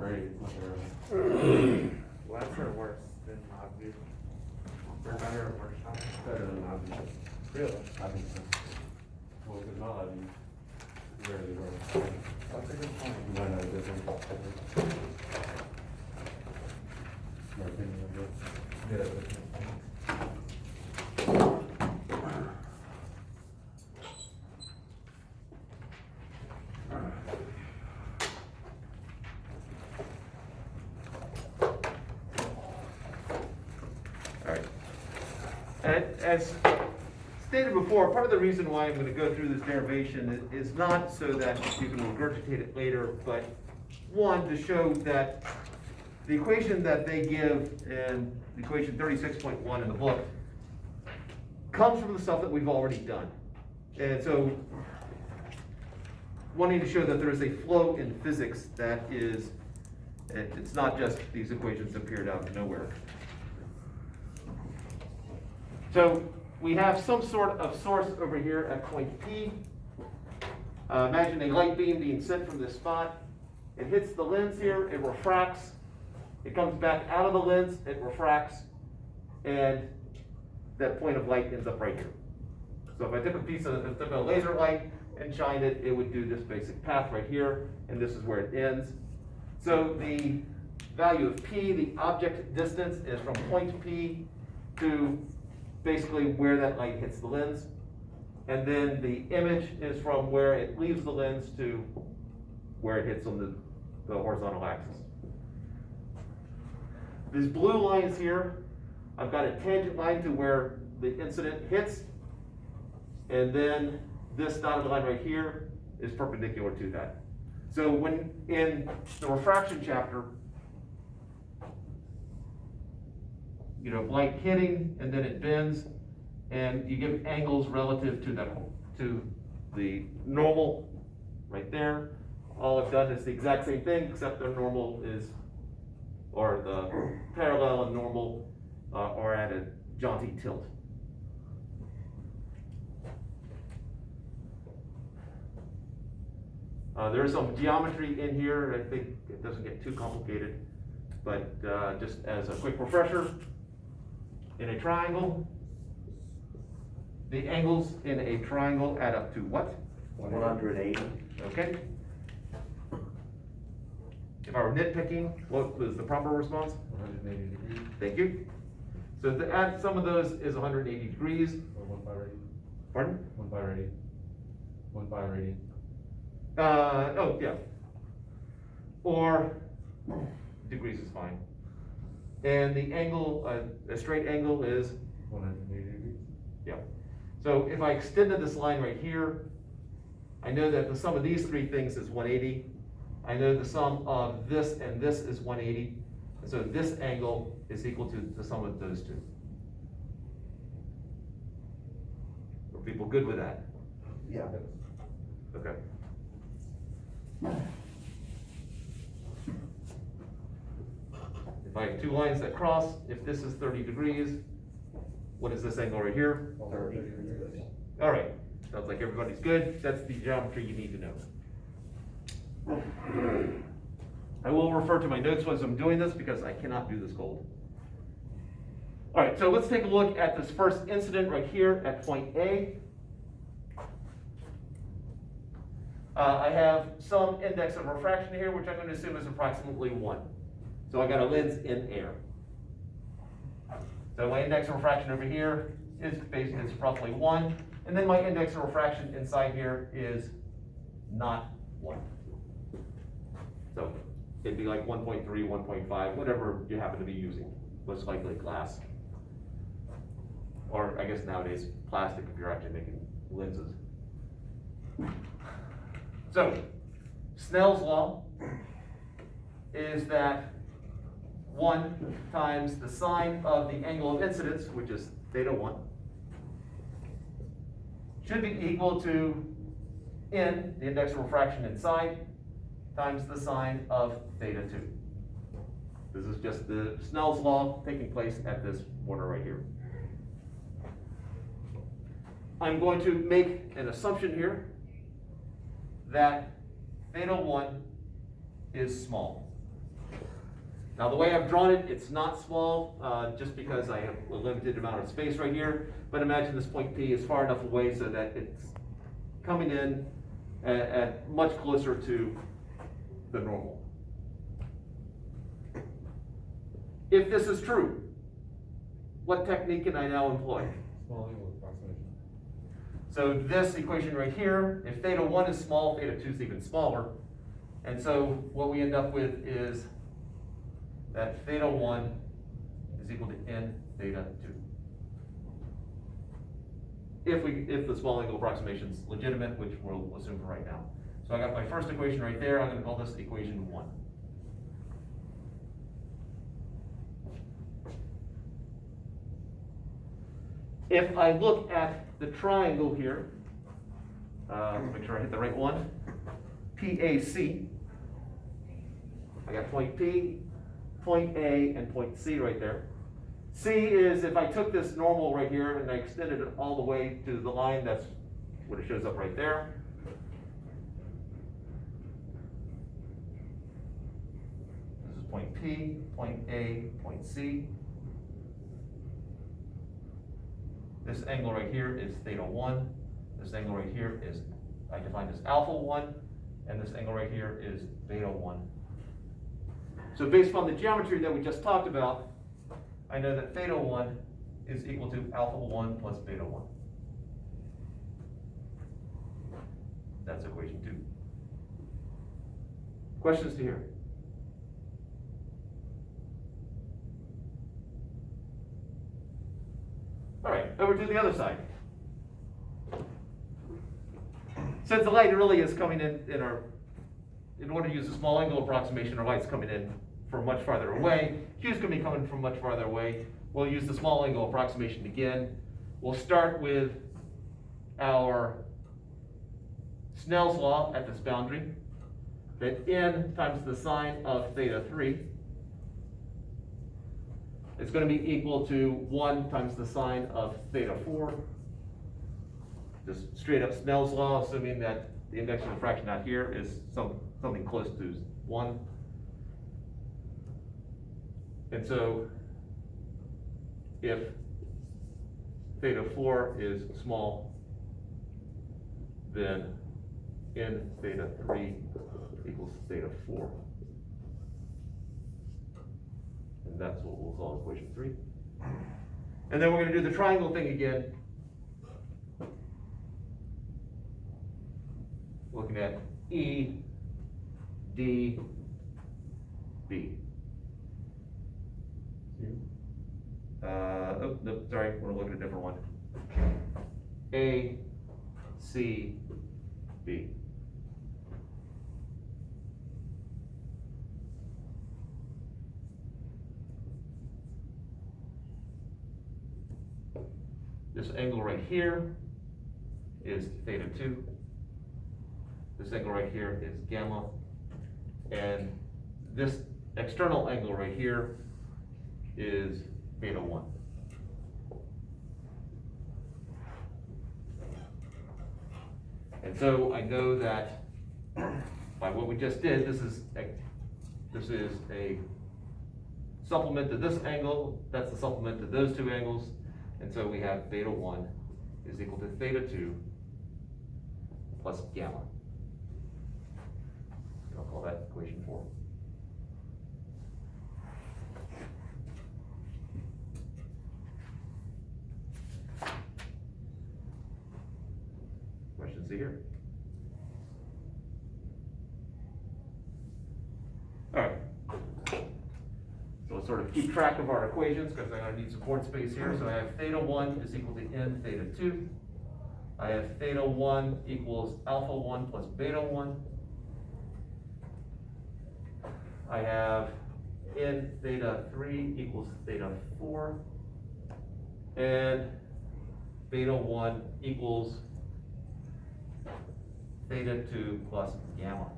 great. It's not terrible. Less or worse than obvious? Or better or worse? Better than obvious. Really? I think so. Well, because not obvious. Rarely works. That's a good point. You might know the difference. My opinion, I guess. Yeah. All right. And as stated before, part of the reason why I'm going to go through this derivation is not so that you can regurgitate it later, but one, to show that the equation that they give in equation 36.1 in the book comes from the stuff that we've already done. And so, wanting to show that there is a flow in physics that is, it's not just these equations appeared out of nowhere. So we have some sort of source over here at point P. Imagine a light beam being sent from this spot. It hits the lens here, it refracts. It comes back out of the lens, it refracts, and that point of light ends up right here. So if I took a laser light and shined it, it would do this basic path right here, and this is where it ends. So the value of P, the object distance, is from point P to basically where that light hits the lens. And then the image is from where it leaves the lens to where it hits on the horizontal axis. These blue lines here, I've got a tangent line to where the incident hits, and then this dotted line right here is perpendicular to that. So when in the refraction chapter, you know, light hitting and then it bends, and you give angles relative to the normal right there. All I've done is the exact same thing, except the normal is, or the parallel and normal are at a jaunty tilt. There is some geometry in here. I think it doesn't get too complicated, but just as a quick refresher, in a triangle, the angles in a triangle add up to what? 180. Okay. If I were nitpicking, what was the proper response? 180 degrees. Thank you. So to add some of those is 180 degrees. Or 1 pi radian. Pardon? 1 pi radian. 1 pi radian. Oh, yeah. Or degrees is fine. And the angle, a straight angle is, 180 degrees. yeah. So if I extended this line right here, I know that the sum of these three things is 180. I know the sum of this and this is 180. And so this angle is equal to the sum of those two. Are people good with that? Yeah. Okay. If I have two lines that cross, if this is 30 degrees, what is this angle right here? 30. All right, sounds like everybody's good. That's the geometry you need to know. I will refer to my notes as I'm doing this because I cannot do this cold. All right, so let's take a look at this first incident right here at point A. I have some index of refraction here, which I'm going to assume is approximately 1. So I got a lens in air. So my index of refraction over here is roughly 1, and then my index of refraction inside here is not 1. So it'd be like 1.3, 1.5, whatever you happen to be using, most likely glass. Or I guess nowadays plastic if you're actually making lenses. So Snell's law is that 1 times the sine of the angle of incidence, which is theta 1, should be equal to n, the index of refraction inside, times the sine of theta 2. This is just the Snell's law taking place at this border right here. I'm going to make an assumption here that theta 1 is small. Now, the way I've drawn it, it's not small, just because I have a limited amount of space right here, but imagine this point P is far enough away so that it's coming in at much closer to the normal. If this is true, what technique can I now employ? Small angle approximation. So this equation right here, if theta 1 is small, theta 2 is even smaller. And so what we end up with is that theta 1 is equal to n theta 2. If the small angle approximation is legitimate, which we'll assume for right now. So I got my first equation right there. I'm going to call this equation 1. If I look at the triangle here, make sure I hit the right one, PAC, I got point P, point A, and point C right there. C is if I took this normal right here and I extended it all the way to the line, that's what it shows up right there. This is point P, point A, point C. This angle right here is theta 1. This angle right here is, I defined as alpha 1. And this angle right here is beta 1. So based on the geometry that we just talked about, I know that theta 1 is equal to alpha 1 plus beta 1. That's equation 2. Questions to here? All right, over to the other side. Since the light really is coming in order to use a small angle approximation, our light's coming in from much farther away. Q's going to be coming from much farther away. We'll use the small angle approximation again. We'll start with our Snell's law at this boundary, that n times the sine of theta 3 is going to be equal to 1 times the sine of theta 4. Just straight up Snell's law, assuming that the index of diffraction out here is something close to 1. And so if theta 4 is small, then n theta 3 equals theta 4. And that's what we'll call equation 3. And then we're going to do the triangle thing again. Looking at E, D, B. Oh, no, sorry, we're looking at a different one. A, C, B. This angle right here is theta 2. This angle right here is gamma. And this external angle right here is beta 1. And so I know that by what we just did, this is a supplement to this angle, that's the supplement to those two angles, and so we have beta 1 is equal to theta 2 plus gamma. I'll call that equation 4. Questions here? All right. So let's sort of keep track of our equations because I'm going to need some board space here. So I have theta 1 is equal to n theta 2. I have theta 1 equals alpha 1 plus beta 1. I have n theta 3 equals theta 4. And beta 1 equals theta 2 plus gamma.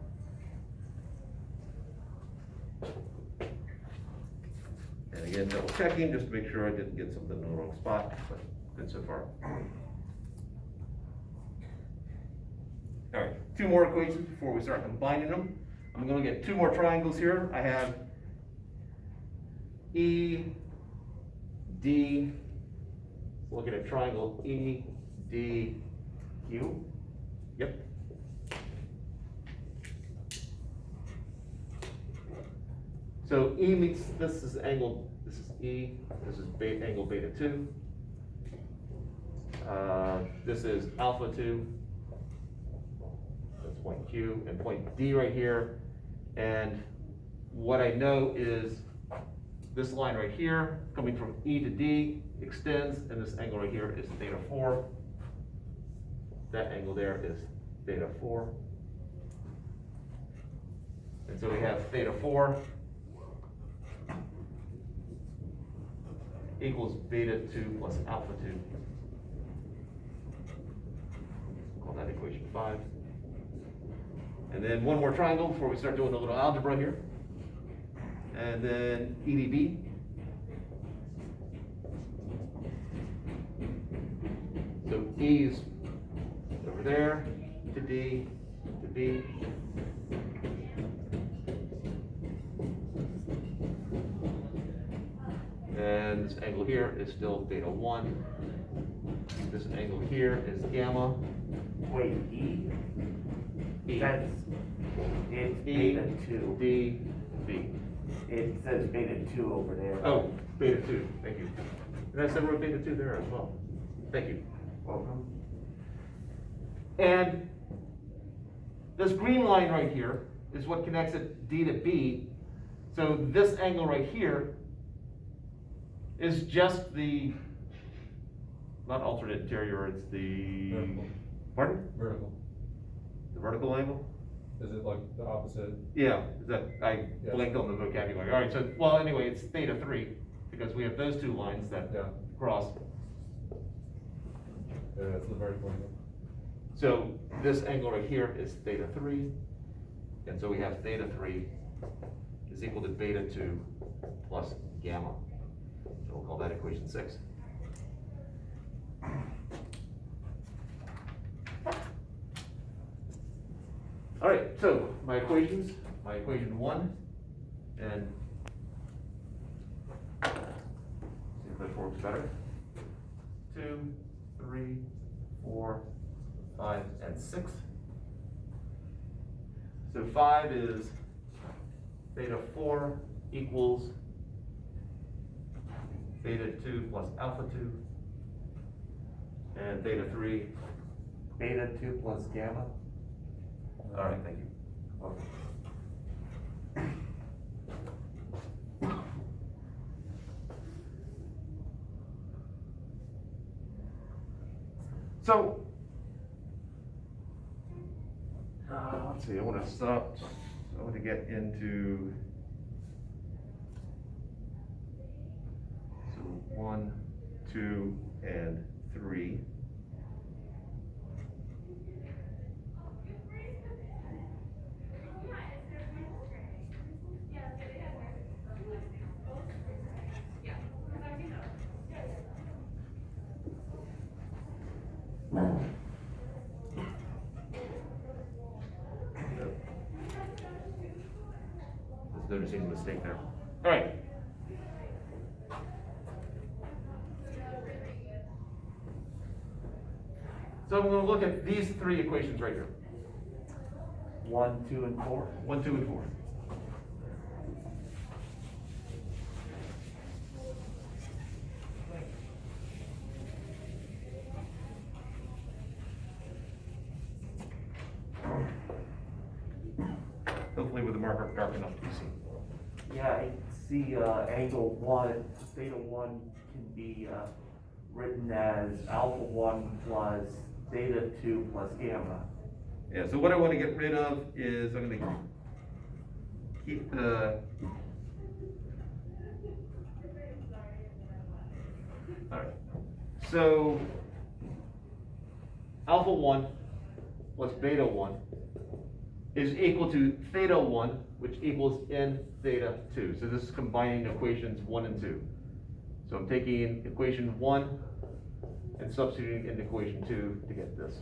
And again, double checking just to make sure I didn't get something in the wrong spot, but good so far. All right, 2 more equations before we start combining them. I'm going to get 2 more triangles here. I have E, D, looking at triangle E, D, Q. Yep. So E meets, this is angle, this is E, this is angle beta 2. This is alpha 2. That's point Q, and point D right here. And what I know is this line right here, coming from E to D, extends, and this angle right here is theta 4. That angle there is theta 4. And so we have theta 4 equals beta 2 plus alpha 2. Call that equation 5. And then one more triangle before we start doing a little algebra here. And then EDB. So E is over there, to D, to B. And this angle here is still beta 1. This angle here is gamma. Wait, E? E. That's, it's E, beta 2. D, B. It says beta 2 over there. Oh, beta 2, thank you. And I said we're beta 2 there as well. Thank you. Welcome. And this green line right here is what connects it D to B. So this angle right here is just the, not alternate interior, it's the, Vertical. pardon? Vertical. The vertical angle? Is it like the opposite? Yeah, that, I Yeah. blinked on the vocabulary. All right, so, well, anyway, it's theta 3, because we have those two lines that Yeah. cross. Yeah, it's the vertical angle. So this angle right here is theta 3, and so we have theta 3 is equal to beta 2 plus gamma. So we'll call that equation 6. All right, so my equations, my equation 1, and see if this works better. 2, 3, 4, 5, and 6. So 5 is theta 4 equals theta 2 plus alpha 2, and theta 3. Beta 2 plus gamma? All right, thank you. Okay. So, let's see, I want to stop, I want to get into, so 1, 2, and 3. Just noticing a mistake there. All right. So I'm going to look at these 3 equations right here. 1, 2, and 4? 1, 2, and 4. Hopefully with the marker dark enough to be seen. Yeah, I see, angle 1, theta 1 can be, written as alpha 1 plus theta 2 plus gamma. Yeah, so what I want to get rid of is, I'm going to keep the, all right. So alpha 1 plus beta 1 is equal to theta 1, which equals n theta 2. So this is combining equations 1 and 2. So I'm taking equation 1 and substituting in equation 2 to get this.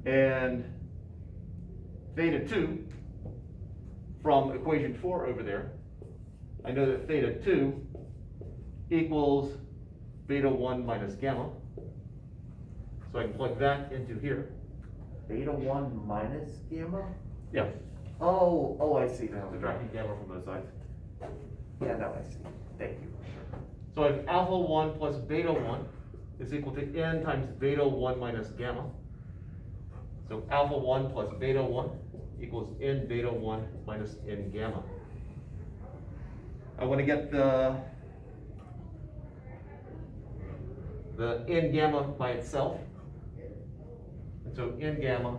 And theta 2 from equation 4 over there, I know that theta 2 equals beta 1 minus gamma. So I can plug that into here. Beta 1 minus gamma? Yeah. Oh, I see now. Subtracting gamma from both sides. Yeah, now I see. Thank you. So I have alpha 1 plus beta 1 is equal to n times beta 1 minus gamma. So alpha 1 plus beta 1 equals n beta 1 minus n gamma. I want to get the n gamma by itself. And so n gamma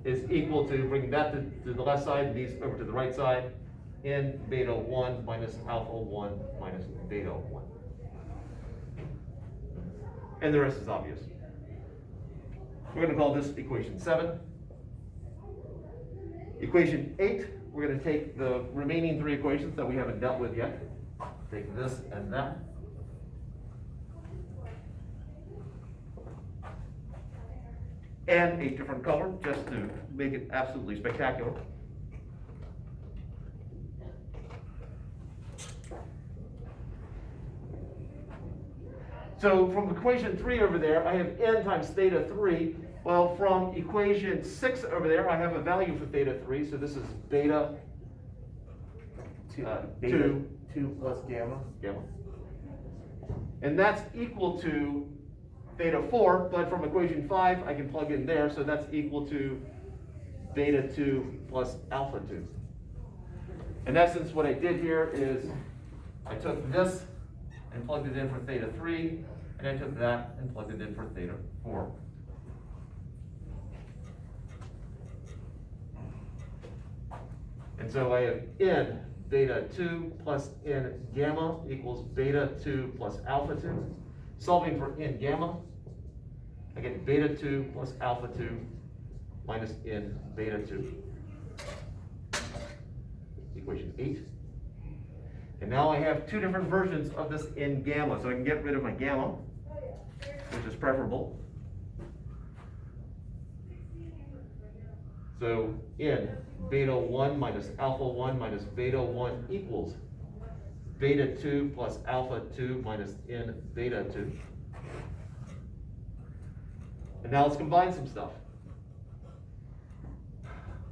is equal to, bringing that to the left side and these over to the right side, n beta 1 minus alpha 1 minus beta 1. And the rest is obvious. We're going to call this equation 7. Equation 8, we're going to take the remaining 3 equations that we haven't dealt with yet. Take this and that. And a different color, just to make it absolutely spectacular. So from equation 3 over there, I have n times theta 3. Well, from equation 6 over there, I have a value for theta 3, so this is beta Beta 2 plus gamma. gamma. And that's equal to theta 4, but from equation 5, I can plug in there, so that's equal to beta 2 plus alpha 2. In essence, what I did here is I took this and plugged it in for theta 3, and I took that and plugged it in for theta 4. And so I have n beta 2 plus n gamma equals beta 2 plus alpha 2. Solving for n gamma, I get beta 2 plus alpha 2 minus n beta 2. Equation 8. And now I have 2 different versions of this n gamma, so I can get rid of my gamma, which is preferable. So n beta 1 minus alpha 1 minus beta 1 equals beta 2 plus alpha 2 minus n beta 2. And now let's combine some stuff.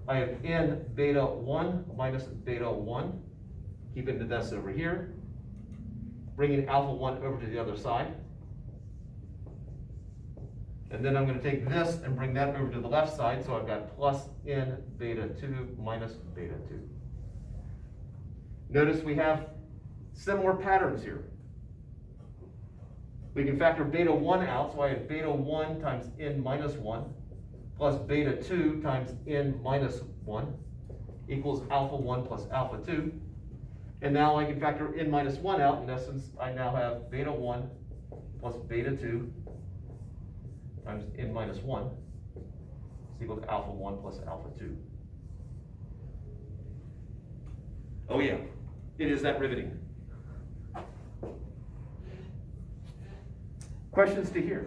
I have n beta 1 minus beta 1. Keeping the this over here. Bringing alpha 1 over to the other side. And then I'm going to take this and bring that over to the left side, so I've got plus n beta 2 minus beta 2. Notice we have similar patterns here. We can factor beta 1 out, so I have beta 1 times n minus 1 plus beta 2 times n minus 1 equals alpha 1 plus alpha 2. And now I can factor n minus 1 out. In essence, I now have beta 1 plus beta 2 times n minus 1 is equal to alpha 1 plus alpha 2. Oh yeah, it is that riveting. Questions to hear?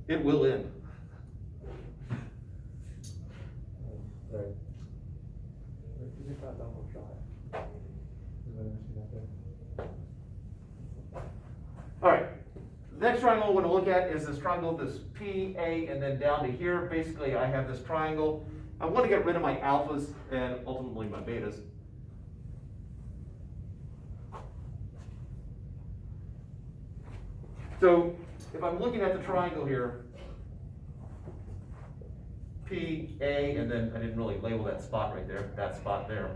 It will end. Right. All right. Next triangle I want to look at is this triangle, this P, A, and then down to here. Basically, I have this triangle. I want to get rid of my alphas and ultimately my betas. So if I'm looking at the triangle here, P, A, and then I didn't really label that spot right there, that spot there.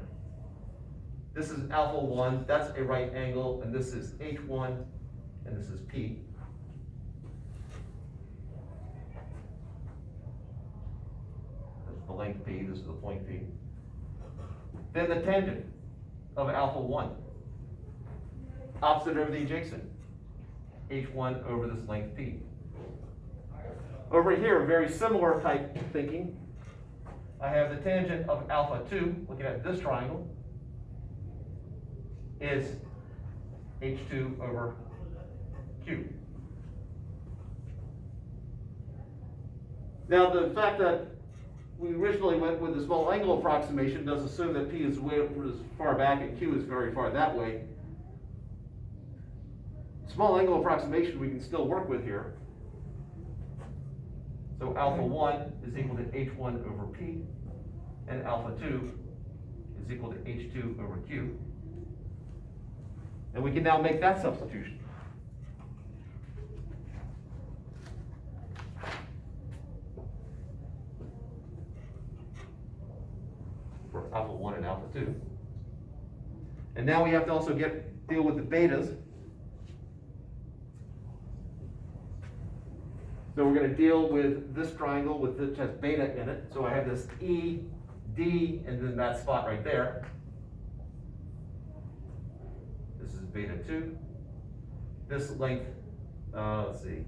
This is alpha 1, that's a right angle, and this is H1, and this is P. This is the length P, this is the point P. Then the tangent of alpha 1, opposite over the adjacent, H1 over this length P. Over here, very similar type thinking. I have the tangent of alpha 2, looking at this triangle, is H2 over Q. Now, the fact that we originally went with the small angle approximation does assume that P is as far back and Q is very far that way. Small angle approximation we can still work with here. So alpha 1 is equal to H1 over P, and alpha 2 is equal to H2 over Q. And we can now make that substitution. For alpha 1 and alpha 2. And now we have to also deal with the betas. So we're going to deal with this triangle which has beta in it. So I have this E, D, and then that spot right there. This is beta 2. This length, let's see,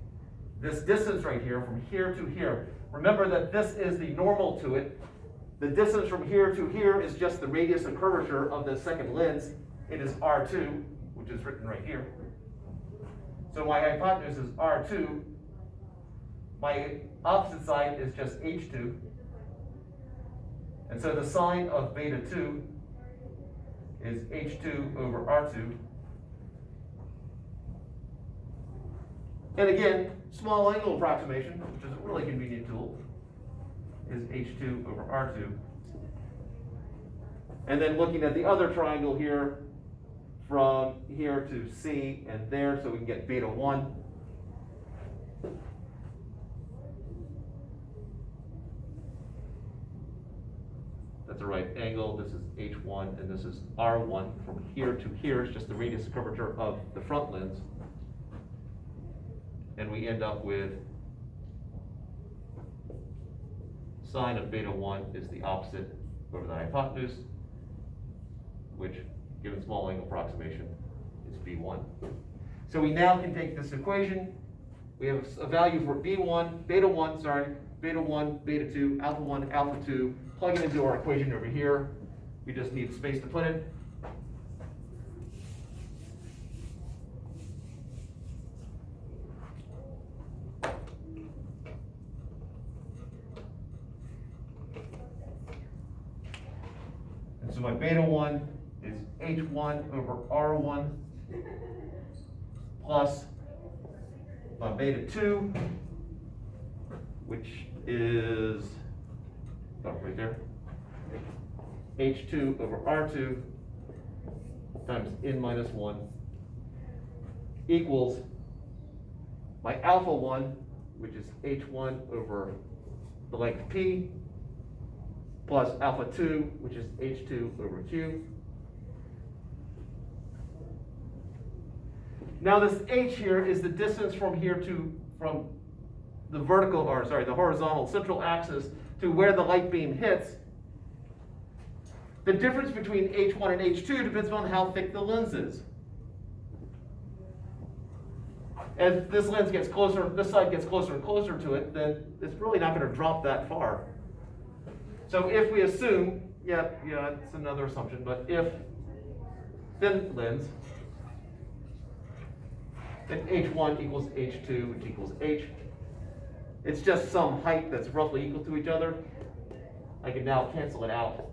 this distance right here from here to here. Remember that this is the normal to it. The distance from here to here is just the radius of curvature of the second lens. It is R2, which is written right here. So my hypotenuse is R2. My opposite side is just H2. And so the sine of beta 2 is H2 over R2. And again, small angle approximation, which is a really convenient tool, is H2 over R2. And then looking at the other triangle here, from here to C and there, so we can get beta 1. That's a right angle. This is H1 and this is R1. From here to here is just the radius of curvature of the front lens. And we end up with sine of beta 1 is the opposite over the hypotenuse, which, given small angle approximation, is B1. So we now can take this equation. We have a value for beta 1, beta 2, alpha 1, alpha 2. Plug it into our equation over here. We just need space to put it. And so my beta 1 is H1 over R1 plus my beta 2, which is right there, H2 over R2 times n minus 1 equals my alpha 1, which is H1 over the length P, plus alpha 2, which is H2 over Q. Now this H here is the distance from here to, from the the horizontal central axis to where the light beam hits. The difference between H1 and H2 depends on how thick the lens is. As this lens gets closer, this side gets closer and closer to it, then it's really not going to drop that far. So if we assume, yeah, it's another assumption, but if thin lens, then H1 equals H2, which equals H. It's just some height that's roughly equal to each other. I can now cancel it out.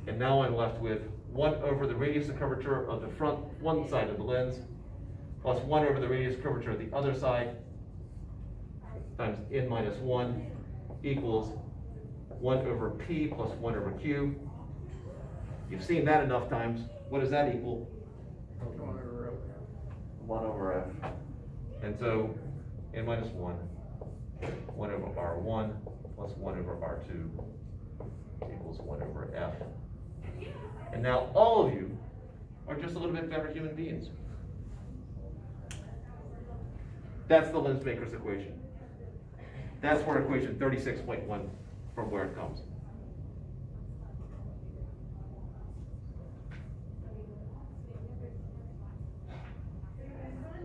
And now I'm left with 1 over the radius of curvature of the front one side of the lens, plus 1 over the radius of curvature of the other side, times n minus 1 equals 1 over P plus 1 over Q. You've seen that enough times. What does that equal? 1 over F. And so n minus 1, 1 over R1 plus 1 over R2 equals 1 over F. And now all of you are just a little bit better human beings. That's the lens maker's equation. That's where equation 36.1 from where it comes.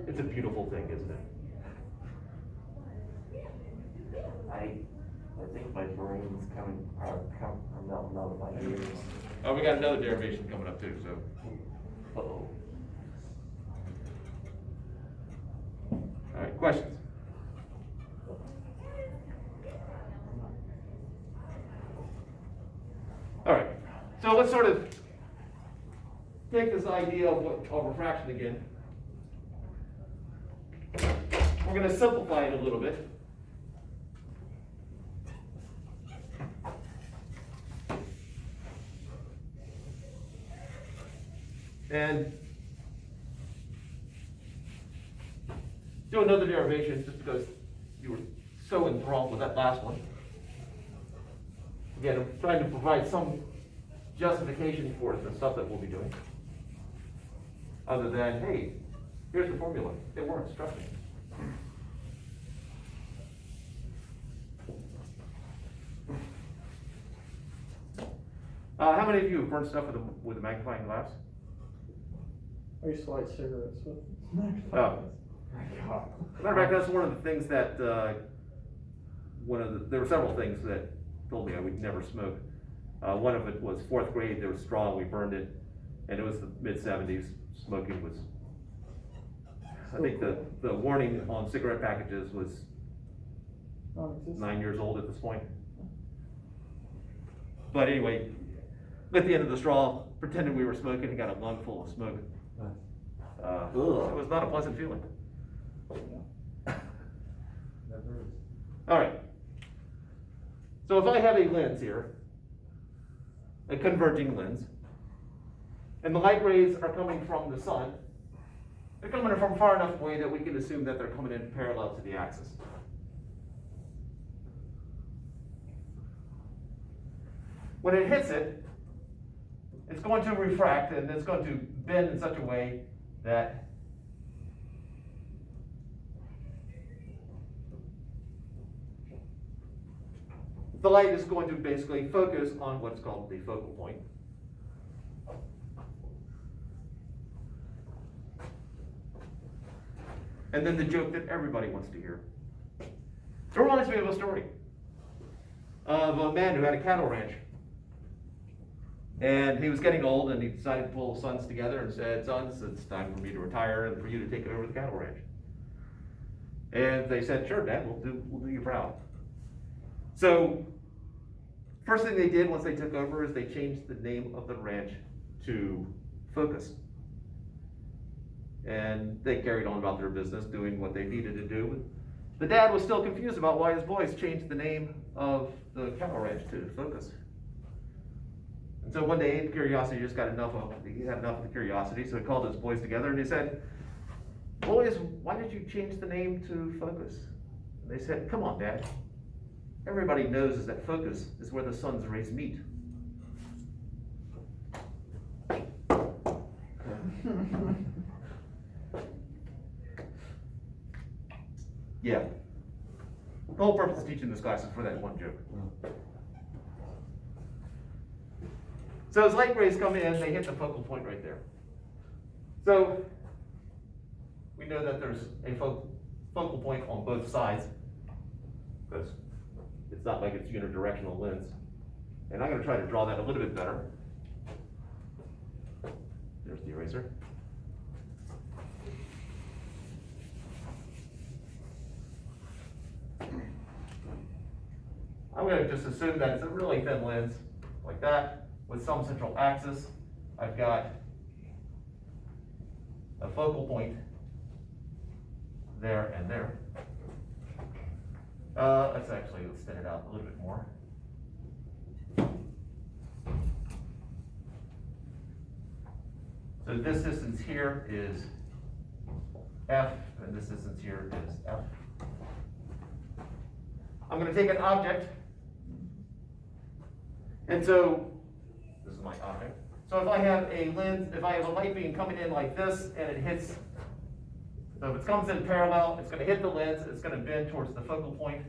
It's a beautiful thing, isn't it? I think my brain's are melting out of my ears. Oh, we got another derivation coming up too, so. Uh-oh. All right, questions? So let's sort of take this idea of refraction again. We're going to simplify it a little bit. And do another derivation just because you were so enthralled with that last one. Again, I'm trying to provide some justification for the stuff that we'll be doing. Other than, hey, here's the formula. It works, trust me. How many of you have burned stuff with a magnifying glass? I used to light cigarettes with. Oh. Matter of fact, that's one of the things that, there were several things that told me I would never smoke. One of it was 4th grade, there was straw, we burned it, and it was the mid-70s. Smoking was, I think the warning on cigarette packages was Non-existent. 9 years old at this point. But anyway, at the end of the straw, pretended we were smoking and got a lung full of smoke. It was not a pleasant feeling. Never is. All right. So if I have a lens here, a converging lens, and the light rays are coming from the sun, they're coming from far enough away that we can assume that they're coming in parallel to the axis. When it hits it, it's going to refract and it's going to bend in such a way that the light is going to basically focus on what's called the focal point. And then the joke that everybody wants to hear. It reminds me of a story of a man who had a cattle ranch. And he was getting old and he decided to pull his sons together and said, "Sons, it's time for me to retire and for you to take over the cattle ranch." And they said, "Sure, Dad, we'll do you proud." So, first thing they did once they took over is they changed the name of the ranch to Focus. And they carried on about their business, doing what they needed to do. The dad was still confused about why his boys changed the name of the cattle ranch to Focus. And so one day, curiosity just got enough of, he had enough of the curiosity, so he called his boys together and he said, "Boys, why did you change the name to Focus?" And they said, "Come on, Dad. Everybody knows is that Focus is where the sun's rays meet." Yeah. The whole purpose of teaching this class is for that one joke. So as light rays come in, they hit the focal point right there. So we know that there's a focal point on both sides, because it's not like it's unidirectional lens. And I'm going to try to draw that a little bit better. There's the eraser. I'm going to just assume that it's a really thin lens, like that, with some central axis. I've got a focal point there and there. Let's extend it out a little bit more. So this distance here is F, and this distance here is F. I'm going to take an object, and so this is my object. So if I have a lens, if I have a light beam coming in like this, and it hits, so if it comes in parallel, it's going to hit the lens, it's going to bend towards the focal point.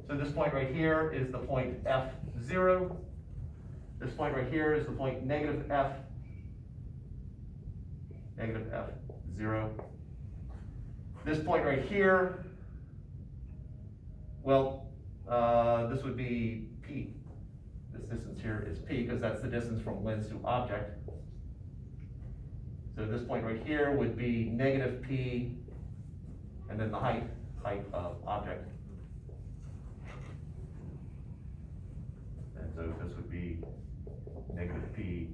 So this point right here is the point F0. This point right here is the point negative F, negative F0. This point right here, well, this would be P. This distance here is P, because that's the distance from lens to object. So this point right here would be negative P, and then the height of object. And so this would be negative P,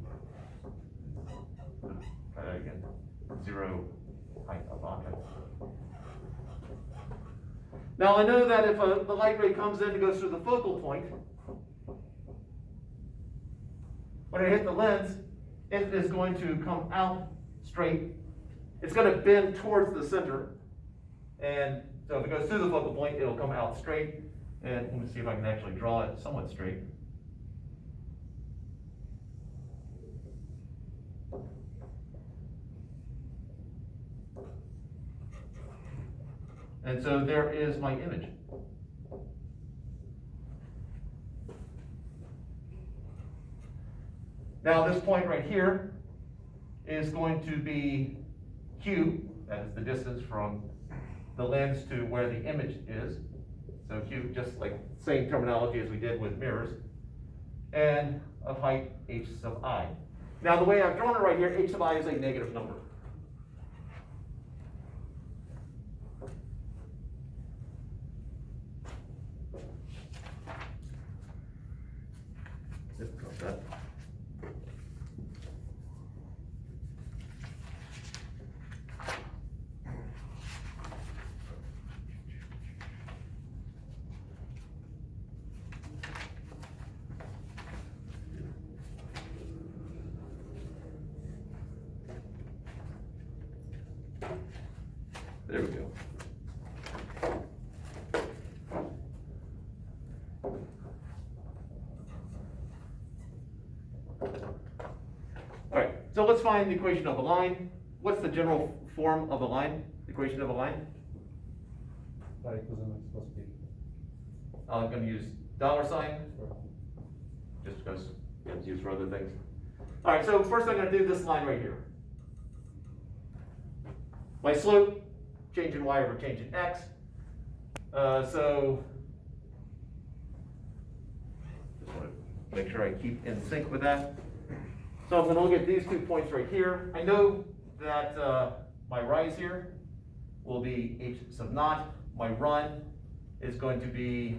try that again, 0 height of object. Now I know that if the light ray comes in and goes through the focal point, when it hits the lens, it is going to come out straight. It's going to bend towards the center. And so if it goes through the focal point, it'll come out straight. And let me see if I can actually draw it somewhat straight. And so there is my image. Now this point right here is going to be Q, that is the distance from the lens to where the image is. So Q, just like same terminology as we did with mirrors, and of height h sub I. Now the way I've drawn it right here, h sub I is a negative number. Got that. There we go. All right, so let's find the equation of a line. What's the general form of a line, the equation of a line? Y equals mx plus b. I'm going to use $sign, just because it's used for other things. All right, so first I'm going to do this line right here. My slope, change in y over change in x. So just want to make sure I keep in sync with that. So I'm going to look at these 2 points right here. I know that my rise here will be h sub naught. My run is going to be,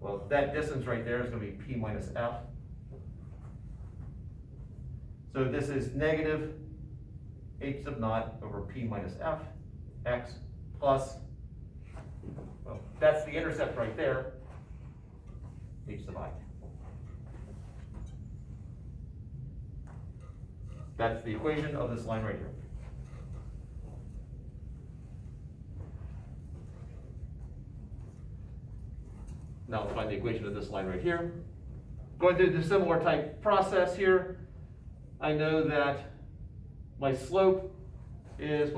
well, that distance right there is going to be p minus f. So this is negative h sub naught over p minus f, x plus, well, that's the intercept right there, h sub I. That's the equation of this line right here. Now let's find the equation of this line right here. Going through the similar type process here, I know that my slope is, well,